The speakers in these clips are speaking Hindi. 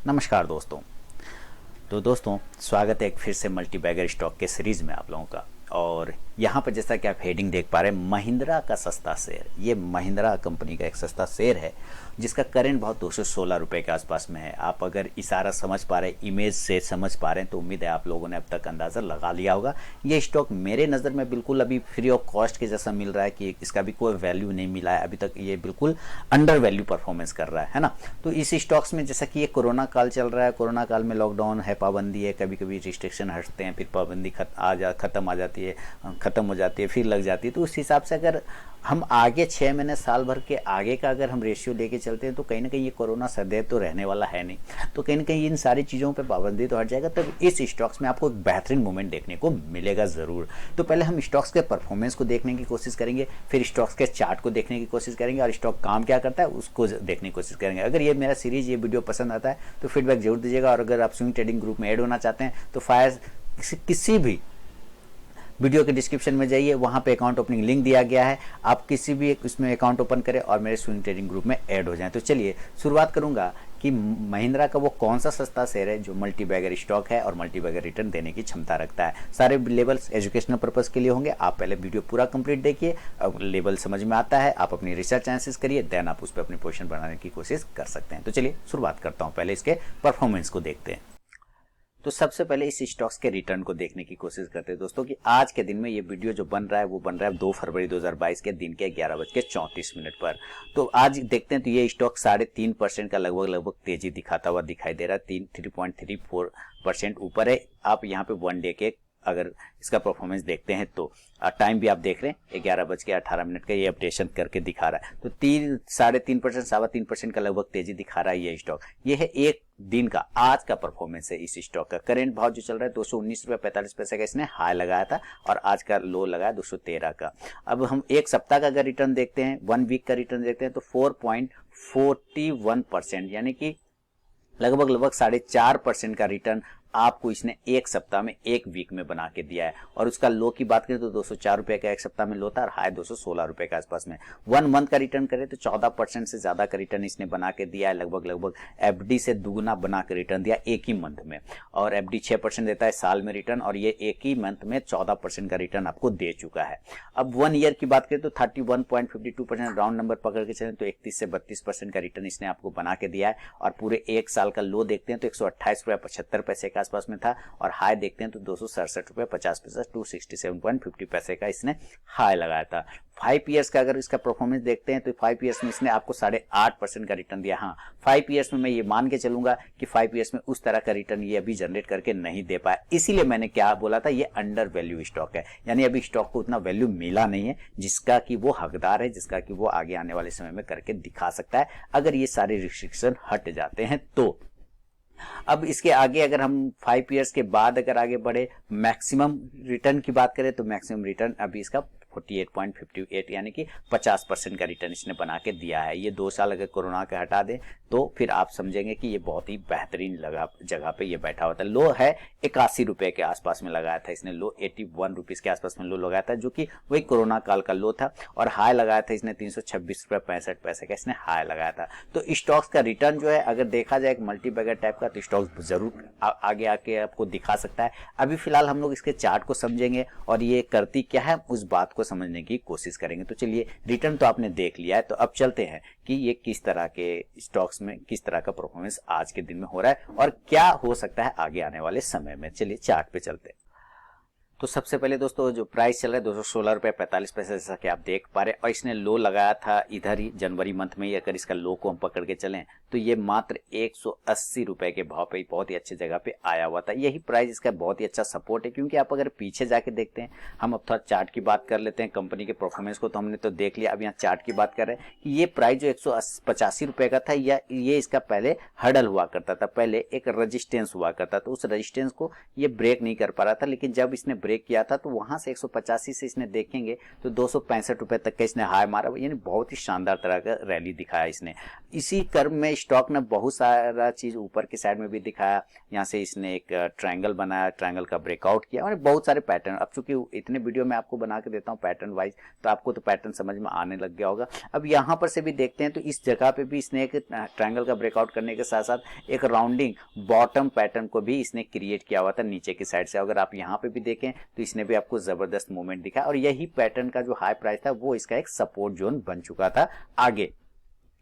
नमस्कार दोस्तों। तो दोस्तों स्वागत है एक फिर से मल्टी बैगर स्टॉक के सीरीज़ में आप लोगों का। और यहाँ पर जैसा कि आप हेडिंग देख पा रहे हैं, महिंद्रा का सस्ता शेयर, ये महिंद्रा कंपनी का एक सस्ता शेयर है जिसका करेंट भाव 216 रुपये के आसपास में है। आप अगर इशारा समझ पा रहे हैं, इमेज से समझ पा रहे हैं, तो उम्मीद है आप लोगों ने अब तक अंदाज़ा लगा लिया होगा। ये स्टॉक मेरे नज़र में बिल्कुल अभी फ्री ऑफ कॉस्ट के जैसा मिल रहा है कि इसका भी कोई वैल्यू नहीं मिला है अभी तक। ये बिल्कुल अंडर वैल्यू परफॉर्मेंस कर रहा है ना। तो इस स्टॉक्स में जैसा कि ये कोरोना काल चल रहा है, कोरोना काल में लॉकडाउन है, पाबंदी है, कभी कभी रिस्ट्रिक्शन हटते हैं, फिर पाबंदी खत्म आ जाती है, ख़त्म हो जाती है, फिर लग जाती है। तो उस हिसाब से अगर हम आगे 6 महीने साल भर के आगे का अगर हम रेशियो लेके चलते हैं तो कहीं ना कहीं ये कोरोना सदैव तो रहने वाला है नहीं। तो कहीं ना कहीं इन सारी चीज़ों पे पाबंदी तो हट जाएगा, तब इस स्टॉक्स में आपको एक बेहतरीन मूवमेंट देखने को मिलेगा ज़रूर। तो पहले हम स्टॉक्स के परफॉर्मेंस को देखने की कोशिश करेंगे, फिर स्टॉक्स के चार्ट को देखने की कोशिश करेंगे और स्टॉक काम क्या करता है उसको देखने की कोशिश करेंगे। अगर ये मेरा सीरीज़, ये वीडियो पसंद आता है तो फीडबैक जरूर दीजिएगा। और अगर आप स्विंग ट्रेडिंग ग्रुप में ऐड होना चाहते हैं तो फायर किसी भी वीडियो के डिस्क्रिप्शन में जाइए, वहाँ पे अकाउंट ओपनिंग लिंक दिया गया है, आप किसी भी उसमें अकाउंट ओपन करें और मेरे स्विंग ट्रेडिंग ग्रुप में ऐड हो जाएं। तो चलिए शुरुआत करूँगा कि महिंद्रा का वो कौन सा सस्ता शेयर है जो मल्टी बैगर स्टॉक है और मल्टी बैगर रिटर्न देने की क्षमता रखता है। सारे लेवल्स एजुकेशनल पर्पज़ के लिए होंगे। आप पहले वीडियो पूरा कंप्लीट देखिए, अब लेवल समझ में आता है, आप अपनी रिसर्च एनालिसिस करिए, देन आप उस पर अपनी पोजीशन बनाने की कोशिश कर सकते हैं। तो चलिए शुरुआत करता हूँ, पहले इसके परफॉर्मेंस को देखते हैं। तो सबसे पहले इस स्टॉक्स के रिटर्न को देखने की कोशिश करते हैं दोस्तों कि आज के दिन में ये वीडियो जो बन रहा है वो बन रहा है 2 फरवरी 2022 के दिन के 11:34 पर। तो आज देखते हैं तो ये स्टॉक 3.5% का लगभग तेजी दिखाता हुआ दिखाई दे रहा है। 3.34% ऊपर है। आप यहाँ पे 1 डे के अगर इसका परफॉर्मेंस देखते हैं तो टाइम भी आप देख रहे हैं 11:18 का ये अपडेशन करके दिखा रहा है। तो 3.5% 3.25% का लगभग तेजी दिखा रहा है ये स्टॉक। ये है एक दिन का आज का परफॉर्मेंस है इस स्टॉक का। करेंट भाव जो चल रहा है 219.45 का इसने हाई लगाया था और आज का लो लगाया 213 का। अब हम एक सप्ताह का अगर रिटर्न देखते हैं, 1 वीक का रिटर्न देखते हैं तो 4.41%, यानी कि लगभग 4.5% का रिटर्न आपको इसने एक सप्ताह में, एक वीक में बना के दिया है। और उसका लो की बात करें तो 204 रुपए का एक सप्ताह में लो था और हाई 216 रुपए के आसपास में। 1 मंथ का रिटर्न करें तो 14% से ज्यादा का रिटर्न इसने बना के दिया है। लगभग एफडी से दुगुना बना के रिटर्न दिया एक ही मंथ में। और एफडी 6% देता है साल में रिटर्न, और ये एक ही मंथ में 14% का रिटर्न आपको दे चुका है। अब 1 ईयर की बात करें तो 31.52%, राउंड नंबर पकड़ के चलें तो 31 से 32% का रिटर्न इसने आपको बना के दिया है। और पूरे एक साल का लो देखते हैं तो 128.75 के आसपास में था और हाई देखते हैं तो 267.50, 267.50 का इसने हाई लगाया था। 5 ईयर्स का अगर इसका परफॉर्मेंस देखते हैं तो 5 ईयर्स में इसने आपको 8.5% का रिटर्न दिया। हाँ, 5 ईयर्स में मैं ये मान के चलूंगा कि 5 ईयर्स में उस तरह का रिटर्न ये अभी जनरेट करके नहीं दे पाया। इसीलिए मैंने क्या बोला था, ये अंडर वैल्यू स्टॉक है, यानी अभी स्टॉक को उतना वैल्यू मिला नहीं है जिसका कि वो हकदार है, जिसका कि वो आगे आने वाले समय में करके दिखा सकता है अगर ये सारे रिस्ट्रिक्शन हट जाते हैं तो। अब इसके आगे अगर हम 5 ईयर्स के बाद अगर आगे बढ़े, मैक्सिमम रिटर्न की बात करें तो मैक्सिमम रिटर्न अभी इसका 48.58, यानी कि 50% का रिटर्न इसने बना के दिया है। ये 2 साल अगर कोरोना के हटा दें तो फिर आप समझेंगे कि ये बहुत ही बेहतरीन जगह पे ये बैठा हुआ था। लो है 81 रुपए के आसपास में लगाया था इसने, लो 81 रुपीज के आसपास में लो लगाया था, जो कि वही कोरोना काल का लो था। और हाई लगाया था इसने 326.65 का इसने हाई लगाया था। तो स्टॉक्स का रिटर्न जो है अगर देखा जाए एक मल्टी बैगर टाइप का, तो स्टॉक्स जरूर आगे आके आपको दिखा सकता है। अभी फिलहाल हम लोग इसके चार्ट को समझेंगे और ये करती क्या है उस बात को समझने की कोशिश करेंगे। तो चलिए, रिटर्न तो आपने देख लिया है, तो अब चलते हैं कि ये किस तरह के स्टॉक्स में किस तरह का परफॉर्मेंस आज के दिन में हो रहा है और क्या हो सकता है आगे आने वाले समय में। चलिए चार्ट पे चलते हैं। तो सबसे पहले दोस्तों जो प्राइस चल रहा है 216.45 जैसा कि आप देख पा रहे हैं, और इसने लो लगाया था इधर ही जनवरी मंथ में ही। अगर इसका लो को हम पकड़ के चलें तो ये मात्र 180 रुपए के भाव पे बहुत ही अच्छी जगह पे आया हुआ था। यही प्राइस इसका बहुत ही अच्छा सपोर्ट है, क्योंकि आप अगर पीछे जाके देखते हैं, हम अब थोड़ा चार्ट की बात कर लेते हैं। कंपनी के परफॉर्मेंस को तो हमने तो देख लिया, अब यहाँ चार्ट की बात कर रहे हैं कि ये प्राइस जो 185 रुपए का था, या ये इसका पहले हर्डल हुआ करता था, पहले एक रजिस्टेंस हुआ करता था। उस रजिस्टेंस को ये ब्रेक नहीं कर पा रहा था, लेकिन जब इसने ब्रेक किया था तो वहां से 185 से इसने देखेंगे तो 265 रुपए तक का इसने हाई मारा, यानी बहुत ही शानदार तरह का रैली दिखाया इसने। इसी क्रम में स्टॉक ने बहुत सारा चीज ऊपर की साइड में भी दिखाया, यहाँ से इसने एक ट्रायंगल बनाया, ट्रायंगल का ब्रेकआउट किया, और बहुत सारे पैटर्न। अब चूंकि इतने वीडियो में आपको बना के देता हूँ पैटर्न वाइज, तो आपको तो पैटर्न समझ में आने लग गया होगा। अब यहाँ पर से भी देखते हैं तो इस जगह पे भी इसने एक ट्रायंगल का ब्रेकआउट करने के साथ साथ एक राउंडिंग बॉटम पैटर्न को भी इसने क्रिएट किया हुआ था नीचे की साइड से। अगर आप यहाँ पे भी देखें तो इसने भी आपको जबरदस्त मूवमेंट दिखा, और यही पैटर्न का जो हाई प्राइस था वो इसका एक सपोर्ट जोन बन चुका था आगे।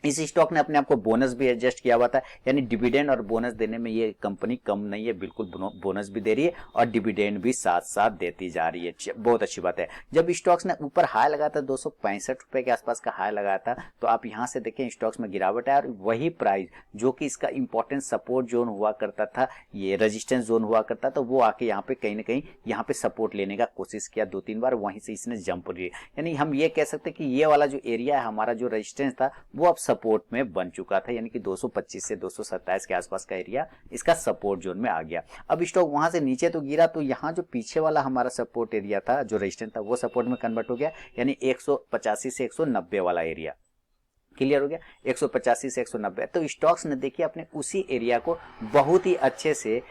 इस स्टॉक ने अपने आप को बोनस भी एडजस्ट किया हुआ था, यानी डिविडेंड और बोनस देने में ये कंपनी कम नहीं है, बिल्कुल बोनस भी दे रही है और डिविडेंड भी साथ साथ देती जा रही है, बहुत अच्छी बात है। जब स्टॉक्स ने ऊपर हाई लगाया था 265 रुपए के आसपास का हाई लगाया था, तो आप यहां से देखें स्टॉक्स में गिरावट है, और वही प्राइस जो कि इसका इंपॉर्टेंट सपोर्ट जोन हुआ करता था, ये रेजिस्टेंस जोन हुआ करता था, वो आके यहाँ पे कहीं ना कहीं यहाँ पे सपोर्ट लेने का कोशिश किया 2-3 बार, वहीं से इसने जंप लिया। यानी हम ये कह सकते हैं कि ये वाला जो एरिया है हमारा, जो रेजिस्टेंस था वो अब सपोर्ट में बन चुका था, यानी कि 225 से 227 के आसपास का एरिया इसका सपोर्ट जोन में आ गया। अब स्टॉक वहां से नीचे तो गिरा, तो यहाँ जो पीछे वाला हमारा सपोर्ट एरिया था, जो रेजिस्टेंस था, वो सपोर्ट में कन्वर्ट हो गया, यानी 185 से 190 वाला एरिया क्लियर हो गया। 185 से 190, तो स्टॉक्स ने देखिए अपने उसी एरिया को बहुत ही अच्छे से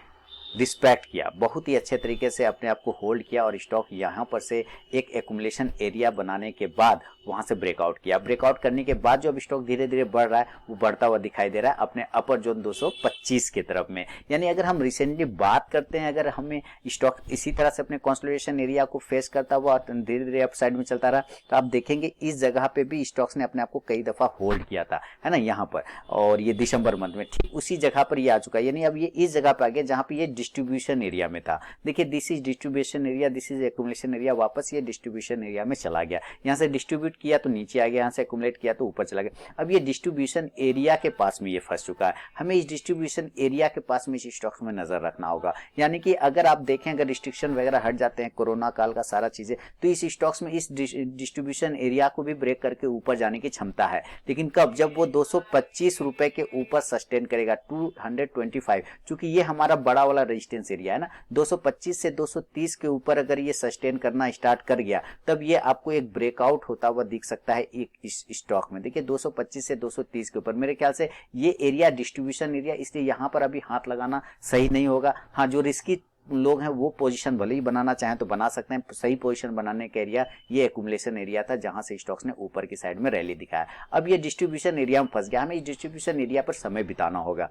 रिस्पेक्ट किया, बहुत ही अच्छे तरीके से अपने आप को होल्ड किया, और स्टॉक यहाँ पर से एक एक्यूमुलेशन एरिया बनाने के बाद वहां से ब्रेकआउट किया। ब्रेकआउट करने के बाद जो अब स्टॉक धीरे धीरे बढ़ रहा है, वो बढ़ता हुआ दिखाई दे रहा है अपने अपर जोन 225 के तरफ में। यानी अगर हम रिसेंटली बात करते हैं, अगर हमें स्टॉक इसी तरह से अपने कंसोलिडेशन एरिया को फेस करता हुआ धीरे धीरे अपसाइड में चलता रहा, तो आप देखेंगे इस जगह पे भी स्टॉक्स ने अपने आप को कई दफा होल्ड किया था, है ना, यहाँ पर, और ये दिसंबर मंथ में ठीक उसी जगह पर ये आ चुका है। यानी अब ये इस जगह पर आ गया जहां पे ये डिस्ट्रीब्यूशन एरिया में था। देखिए this is distribution area, this is accumulation area, वापस ये डिस्ट्रीब्यूशन एरिया में चला गया। यहाँ से डिस्ट्रीब्यूट किया तो नीचे आ गया, यहाँ से एक्यूमुलेट किया तो ऊपर चला गया। अब ये डिस्ट्रीब्यूशन एरिया के पास में ये फंस चुका है। हमें इस डिस्ट्रीब्यूशन एरिया के पास में इस स्टॉक्स में नजर रखना होगा। यानी कि अगर आप देखें, अगर रिस्ट्रिक्शन वगैरह हट जाते हैं, कोरोना काल का सारा चीजें, तो इस स्टॉक्स में इस डिस्ट्रीब्यूशन एरिया को भी ब्रेक करके ऊपर जाने की क्षमता है। लेकिन कब? जब वो 225 रुपए के ऊपर सस्टेन करेगा, 225, चूंकि ये हमारा बड़ा वाला रेजिस्टेंस एरिया है ना, 225 से 230 के ऊपर अगर ये सस्टेन करना स्टार्ट कर गया, तब ये आपको एक ब्रेकआउट होता हुआ दिख सकता है एक इस स्टॉक में। देखिए 225 से 230 के ऊपर, मेरे ख्याल से ये एरिया डिस्ट्रीब्यूशन एरिया, इसलिए यहां पर अभी हाथ लगाना सही नहीं होगा। हाँ, जो रिस्की लोग हैं वो पोजीशन भले ही बनाना चाहें तो बना सकते हैं। सही पोजीशन बनाने का एरिया ये एक्यूमुलेशन एरिया था, जहां से स्टॉक्स ने ऊपर की साइड में रैली दिखाया। अब ये डिस्ट्रीब्यूशन एरिया में फंस गया, हमें इस डिस्ट्रीब्यूशन एरिया पर समय बिताना होगा।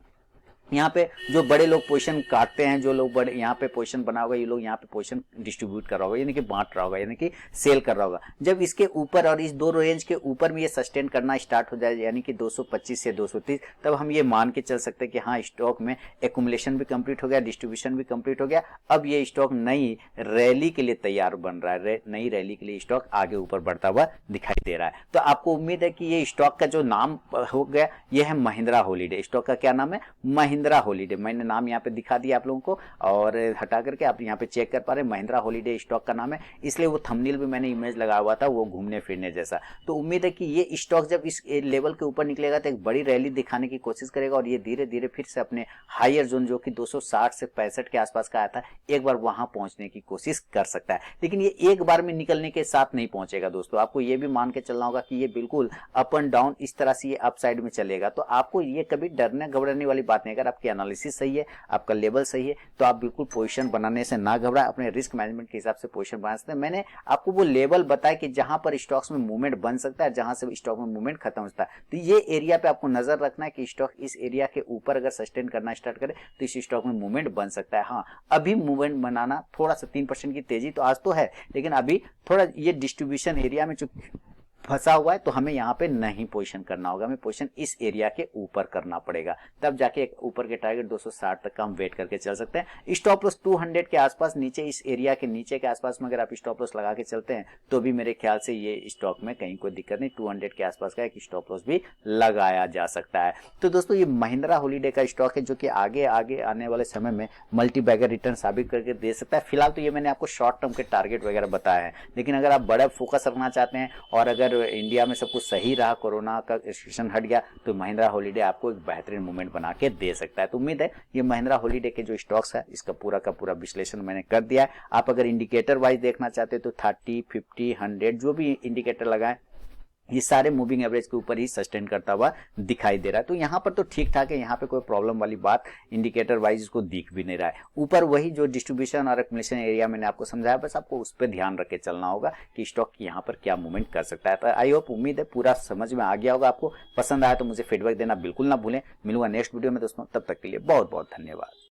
यहाँ पे जो बड़े लोग पोजीशन काटते हैं, जो लोग बड़े यहाँ पे पोजीशन बना होगा, ये लोग यहाँ पे पोजीशन डिस्ट्रीब्यूट कर रहा होगा, यानी कि बांट रहा होगा, यानी कि सेल कर रहा होगा। जब इसके ऊपर और इस दो रेंज के ऊपर में ये सस्टेन करना स्टार्ट हो जाए, यानी कि 225 से 230, तब हम ये मान के चल सकते हैं कि हाँ, स्टॉक में एक्यूमुलेशन भी कंप्लीट हो गया, डिस्ट्रीब्यूशन भी कंप्लीट हो गया। अब ये स्टॉक नई रैली के लिए तैयार बन रहा है, नई रैली के लिए स्टॉक आगे ऊपर बढ़ता हुआ दिखाई दे रहा है। तो आपको उम्मीद है कि ये स्टॉक का जो नाम हो गया, ये है महिंद्रा हॉलीडे। स्टॉक का क्या नाम है? महिंद्रा हॉलीडे। मैंने नाम यहाँ पे दिखा दिया आप लोगों को, और हटा करके आप यहाँ पे चेक कर पा रहे हैं, महिंद्रा हॉलीडे स्टॉक का नाम है, इसलिए वो थंबनेल भी मैंने इमेज लगाया हुआ था, वो घूमने फिरने जैसा। तो उम्मीद है कि ये स्टॉक जब इस लेवल के ऊपर निकलेगा तो एक बड़ी रैली दिखाने की कोशिश करेगा, और ये धीरे धीरे फिर से अपने हायर जोन जो कि 260 से 65 के आसपास का आया था, एक बार वहां पहुंचने की कोशिश कर सकता है। लेकिन ये एक बार में निकलने के साथ नहीं पहुंचेगा दोस्तों, आपको ये भी मान के चलना होगा कि ये बिल्कुल अप एंड डाउन इस तरह से ये अप साइड में चलेगा। तो आपको ये कभी डरने घबराने वाली बात नहीं। अगर आपकी एनालिसिस सही है, आपका लेवल सही है, तो आप बिल्कुल पोजीशन बनाने से ना घबराएं, अपने रिस्क मैनेजमेंट के हिसाब से पोजीशन बना सकते हैं। मैंने आपको वो लेवल बताया कि जहां पर स्टॉक्स में मूवमेंट बन सकता है, जहां से स्टॉक में मूवमेंट खत्म होता है। तो ये एरिया पे आपको नजर रखना है कि स्टॉक इस एरिया के ऊपर अगर सस्टेन करना स्टार्ट करे तो इस स्टॉक में मूवमेंट बन सकता है। हाँ, अभी मूवमेंट बनाना थोड़ा सा 3% की तेजी तो आज तो है, लेकिन अभी थोड़ा ये डिस्ट्रीब्यूशन एरिया में फंसा हुआ है, तो हमें यहाँ पे नहीं पोजीशन करना होगा, हमें पोजीशन इस एरिया के ऊपर करना पड़ेगा, तब जाके ऊपर के टारगेट 260 तक का हम वेट करके चल सकते हैं। स्टॉप लॉस 200 के आसपास, नीचे इस एरिया के नीचे के आसपास में अगर आप स्टॉप लॉस लगा के चलते हैं तो भी मेरे ख्याल से ये स्टॉक में कहीं कोई दिक्कत नहीं, 200 के आसपास का एक स्टॉप लॉस भी लगाया जा सकता है। तो दोस्तों ये महिंद्रा हॉलीडे का स्टॉक है, जो कि आगे आगे आने वाले समय में मल्टी बैगर रिटर्न साबित करके दे सकता है। फिलहाल तो ये मैंने आपको शॉर्ट टर्म के टारगेट वगैरह बताया है, लेकिन अगर आप बड़ा फोकस रखना चाहते हैं और अगर इंडिया में सब कुछ सही रहा, कोरोना का रिस्ट्रिक्शन हट गया, तो महिंद्रा हॉलीडे आपको एक बेहतरीन मूवमेंट बना के दे सकता है। तो उम्मीद है ये महिंद्रा हॉलीडे के जो स्टॉक्स है, इसका पूरा का पूरा विश्लेषण मैंने कर दिया है। आप अगर इंडिकेटर वाइज देखना चाहते हैं तो 30, 50, 100 जो भी इंडिकेटर लगाएं, ये सारे मूविंग एवरेज के ऊपर ही सस्टेन करता हुआ दिखाई दे रहा है। तो यहाँ पर तो ठीक ठाक है, यहाँ पे कोई प्रॉब्लम वाली बात इंडिकेटर वाइज इसको दिख भी नहीं रहा है। ऊपर वही जो डिस्ट्रीब्यूशन और एक्युमुलेशन एरिया मैंने आपको समझाया, बस आपको उस पर ध्यान रख के चलना होगा कि स्टॉक यहाँ पर क्या मूवमेंट कर सकता है। तो आई होप, उम्मीद है पूरा समझ में आ गया होगा आपको। पसंद आया तो मुझे फीडबैक देना बिल्कुल ना भूलें। मिलूंगा नेक्स्ट वीडियो में दोस्तों, तब तक के लिए बहुत बहुत धन्यवाद।